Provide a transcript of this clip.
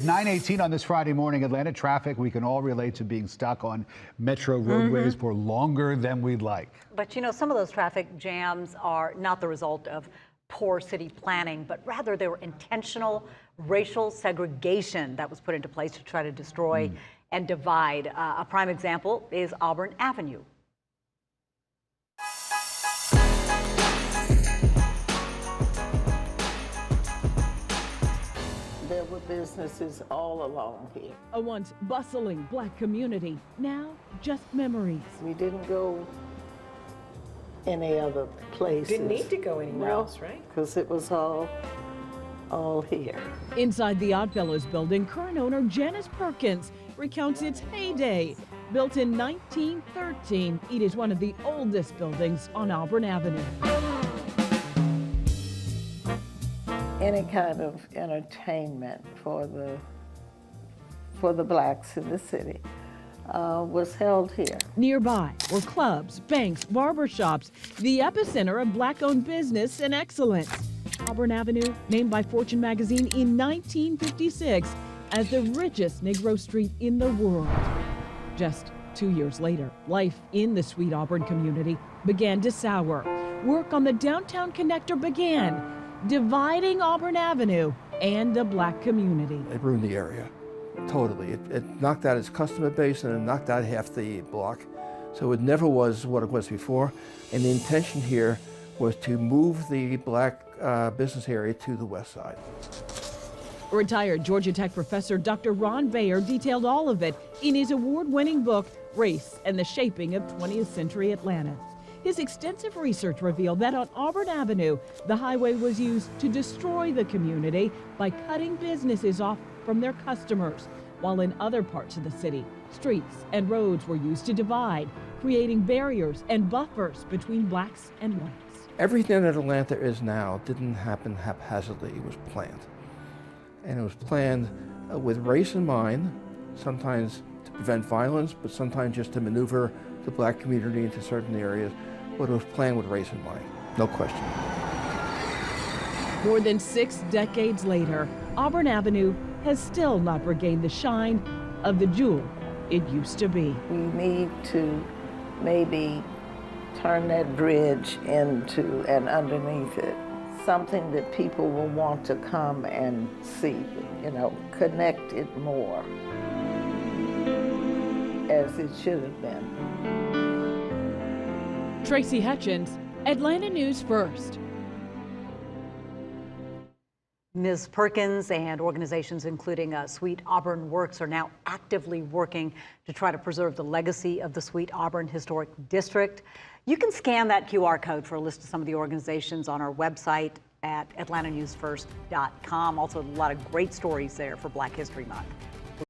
9:18 on this Friday morning, Atlanta traffic. We can all relate to being stuck on metro roadways for longer than we'd like. But you know, some of those traffic jams are not the result of poor city planning, but rather they were intentional racial segregation that was put into place to try to destroy and divide. A prime example is Auburn Avenue. There were businesses all along here. A once bustling black community, now just memories. We didn't go any other places. Didn't need to go anywhere else, right? Because it was all here. Inside the Oddfellows building, current owner Janice Perkins recounts its heyday. Built in 1913, it is one of the oldest buildings on Auburn Avenue. Any kind of entertainment for the blacks in the city was held here. Nearby were clubs, banks, barbershops, the epicenter of black-owned business and excellence. Auburn Avenue, named by Fortune magazine in 1956 as the richest Negro street in the world. Just 2 years later, life in the sweet Auburn community began to sour. Work on the downtown connector began, dividing Auburn Avenue and the black community. It ruined the area, totally. It knocked out its customer base and it knocked out half the block. So it never was what it was before. And the intention here was to move the black business area to the west side. Retired Georgia Tech professor Dr. Ron Bayer detailed all of it in his award-winning book, Race and the Shaping of 20th Century Atlanta. His extensive research revealed that on Auburn Avenue, the highway was used to destroy the community by cutting businesses off from their customers, while in other parts of the city, streets and roads were used to divide, creating barriers and buffers between blacks and whites. Everything that Atlanta is now didn't happen haphazardly, it was planned. And it was planned with race in mind, sometimes to prevent violence, but sometimes just to maneuver the black community into certain areas. But it was planned with race in mind, no question. More than 6 decades later, Auburn Avenue has still not regained the shine of the jewel it used to be. We need to maybe turn that bridge into and underneath it something that people will want to come and see, connect it more as it should have been. Tracy Hutchins, Atlanta News First. Ms. Perkins and organizations including Sweet Auburn Works are now actively working to try to preserve the legacy of the Sweet Auburn Historic District. You can scan that QR code for a list of some of the organizations on our website at atlantanewsfirst.com. Also, a lot of great stories there for Black History Month.